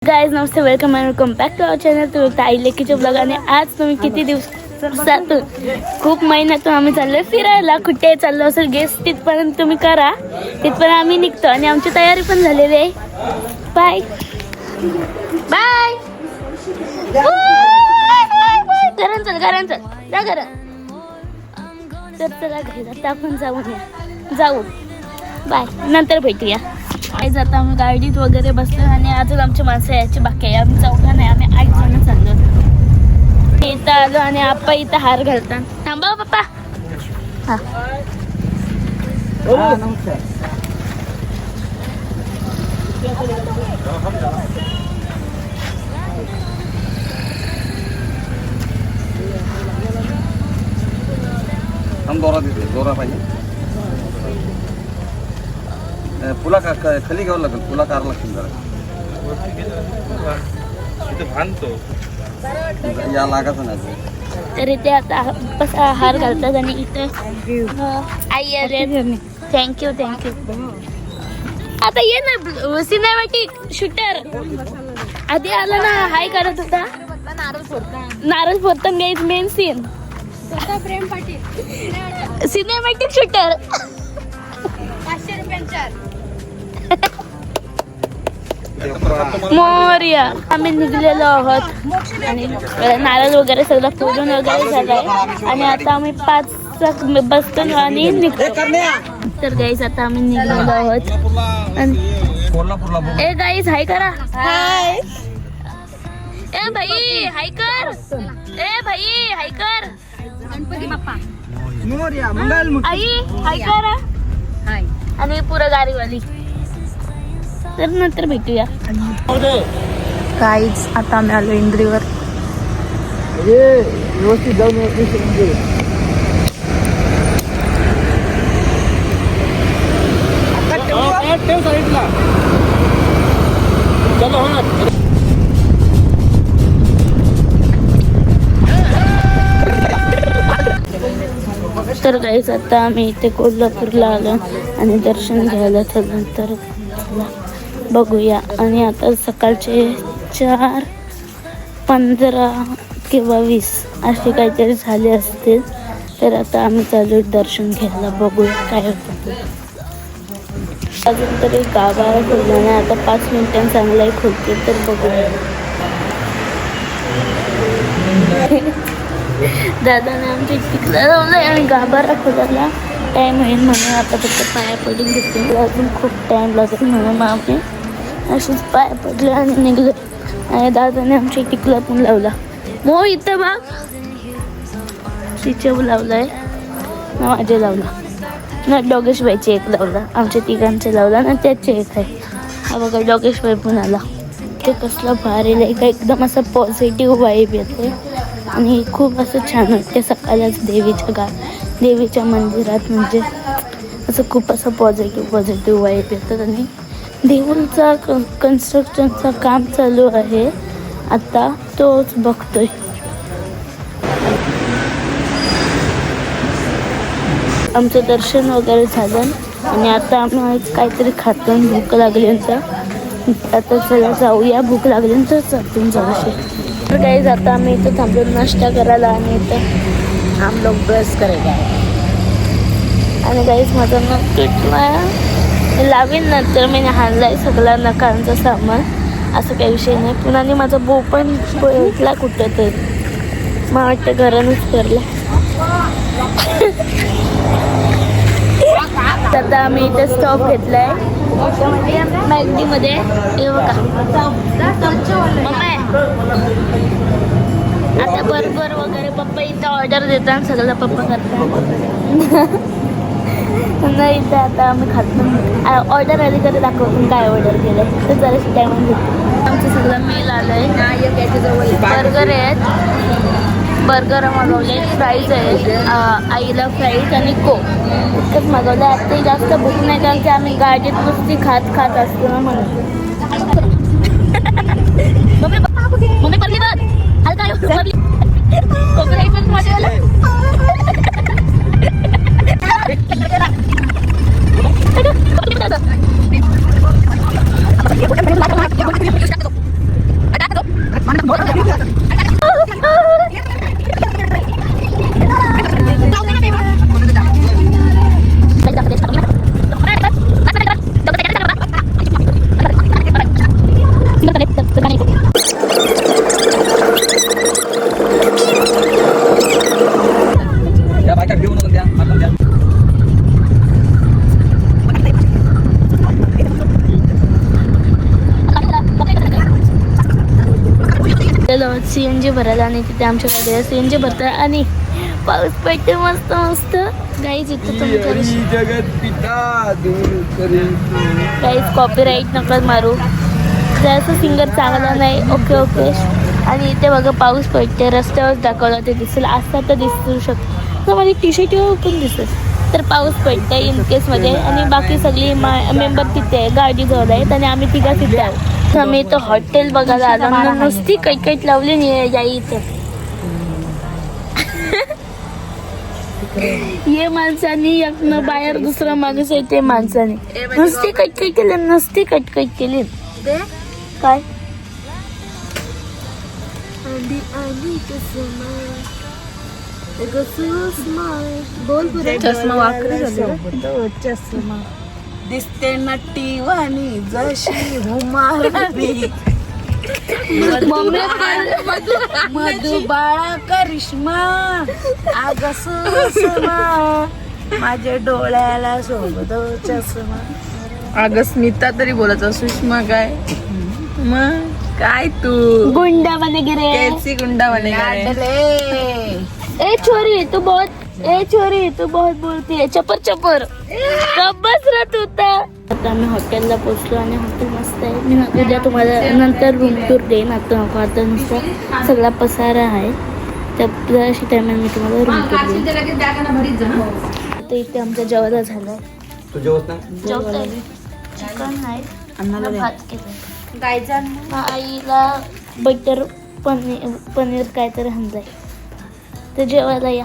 Guys नमस्ते, welcome back to our channel. तुम्ही ताई लेकीचे ब्लॉग. आणि आज तुम्ही किती दिवसातून खूप महिन्यातून आम्ही चाललोय फिरायला. कुठे चाललो असेल गेस तिथपर्यंत तुम्ही करा, तिथपर्यंत आम्ही निघतो. आणि आमची तयारी पण झालेली आहे. Bye bye. घरात चल, घरात चल, जा घरात. तर चला घरी आता आपण जाऊ. बाय, नंतर भेटूया. आज आता आम्ही गाडीत वगैरे बसलो आणि अजून आमची माणसं यायची बाकी आहे. आम्ही चौघा नाही, आम्ही 8 जण चाललो. इथं आलो आणि आप्पा इथं हार घालतात. थांबा पप्पा. हा नमस्कार. हम दोरा पाहिजे. पुला खाली घ्यावं लागेल, पुला कार लागतील जरा. या लागायचं नाही. तर इथे आता कसा हार घालतात आणि इथं आई आले. थँक्यू. आता ये ना सिनेमॅटिक शूटर. आधी आला ना, हाय करत होता. नारळ फोडताना गाईज मेन सीन. प्रेम पाटील सिनेमॅटिक शूटर. 500 रुपयांचा मोरया. आम्ही निघलेलो आहोत आणि नारळ वगैरे सगळं फोडून वगैरे झालंय. आणि आता आम्ही 5 बसतो आणि निघतो. तर गाईज आता आम्ही निघलेलो आहोत. ए गाईज हाय करा. हाय. ए भाई हाय कर. ए भाई हाय कर. गणपती बाप्पा मोरया. मंगल आई हाय करा. हाय. आणि पुरं गाडीवाली. तर नंतर भेटूया. काहीच आता आम्ही आलो इंद्रीवर. व्यवस्थित जाऊन तर गाईस आता आम्ही इथे कोल्हापूरला आलो आणि दर्शन घ्यायला चाललो. तर बघूया. आणि आता सकाळचे 4:15 किंवा 20 असे काहीतरी झाले असतील. तर आता आम्ही चालू दर्शन घ्यायला. बघूया काय होतं. अजून तरी गाभारा खोलला नाही. आता 5 मिनिटांनी चांगलाही खोलते. तर बघूया. दादाने आमच्या तिकडे लावलंय आणि गाभारा खोलायला टाईम होईल म्हणून आता फक्त पाया पडून घेतले. अजून खूप टाईम लागेल म्हणून आम्ही अशीच पाय पडले आणि निघले. आणि दादाने आमच्या टिकला पण लावला. मो इथं बघ, तिचे लावलाय ना, माझे लावला ना, डोगेशबाईचे एक लावला, आमच्या तिघांचे लावला ना, त्याचे एक आहे. हा बघा डोगेशबाई पण आला. ते कसलं भारी आहे का, एकदम असं पॉझिटिव्ह वाईब येते आणि खूप असं छान वाटते. सकाळीच देवीच्या मंदिरात म्हणजे असं खूप असं पॉझिटिव्ह वाईब येतात. आणि देऊळचा कन्स्ट्रक्शनचं काम चालू आहे आता, तोच बघतोय. आमचं दर्शन वगैरे झालं आणि आता आम्ही काहीतरी खातो. भूक लागल्यानंतर आता चला जाऊया. भूक लागल्यानंतर चालून जाऊशी. तर काही जाता आम्ही इथं थांबून नाश्ता करायला आणि इथं हम लोग ब्रश करायला. आणि काहीच माझं नख तुटला लावीन नंतर. मी हाणलाय सगळा नखांचं सामान, असं काही विषय नाही. पुन्हा माझा बो पण भेटला कुठं तरी, मला वाटतं घरानंच करला. आता आम्ही इथे स्टॉप घेतलाय मॅगडीमध्ये. हे बघा आता बर्गर वगैरे पप्पा इथं ऑर्डर देतात, सगळं पप्पा करतात. नाही इथं आता आम्ही खातो. ऑर्डर आली तरी दाखवतो काय ऑर्डर केलं. तर जराशी टाईम घेतो. आमचं सगळं मेल आलं आहे. बर्गर आहेत, बर्गर मागवले, फ्राईज आहेत, आईला फ्राईज आणि कोक इतकंच मागवलं. आता जास्त भूक नाही कारण की आम्ही गाडीत नुसती खात असतो ना म्हणून. मम्मी पडली बघ, हलका पडली. त्या बायका घेऊन द्या मला द्या. CNG भरायला आणि तिथे आमच्या गाडीला CNG भरतात आणि पाऊस पडते मस्त मस्त. गाईज इथे तुम्ही जगत पिता दूर करेल. गाईज कॉपीराईट नका मारू, जरासं सिंगर चांगला नाही. Okay okay. आणि इथे बघा पाऊस पडते, रस्त्यावर दाखवलं ते दिसेल, असता तर दिसू शकतो. तर माझी टी-शर्टवर पण दिसत. तर पाऊस पडते इन केसमध्ये आणि बाकी सगळी मेंबर तिथे आहे, गाडी जवळ आहेत आणि आम्ही तिघा तिथे आहोत. तर आम्ही इथं हॉटेल बघायला आलो, नुसती कैकैट लावली नाही या इथे. ये माणसाने एक न बाहेर दुसरा माणूस आहे ते माणसाने नुसती कटकट केली, नुसती कटकट केली. काय चष्मा वाकडी चष्मा दिसते नट्टी वाणी जशी हुमारी मधुबाळा करिश्मा आग सुषमा माझ्या डोळ्याला सोबत चष्मा. अगं स्मिता तरी बोलायचं, सुषमा काय मग काय तू गुंडा बने गिरे. कैसी गुंडा बनेगा रे. ए छोरी तू बहुत बोलती है. चपर चपर बस राहत होता. आता आम्ही हॉटेलला पोहोचलो आणि हॉटेल मस्त आहे. मी उद्या तुम्हाला नंतर रूम टूर देईन. आता नको, आता नुसतं सगळा पसारा आहे. त्या अशी टायमाला मी तुम्हाला रूम टूर देईन. आता इथे आमचं जेवायला झालं. तू जेवत नाही? जेवतोय चिकन नाही, भात केलं. गायचा आईला बटर पनीर काहीतरी हंजाय. तर जेवायला या.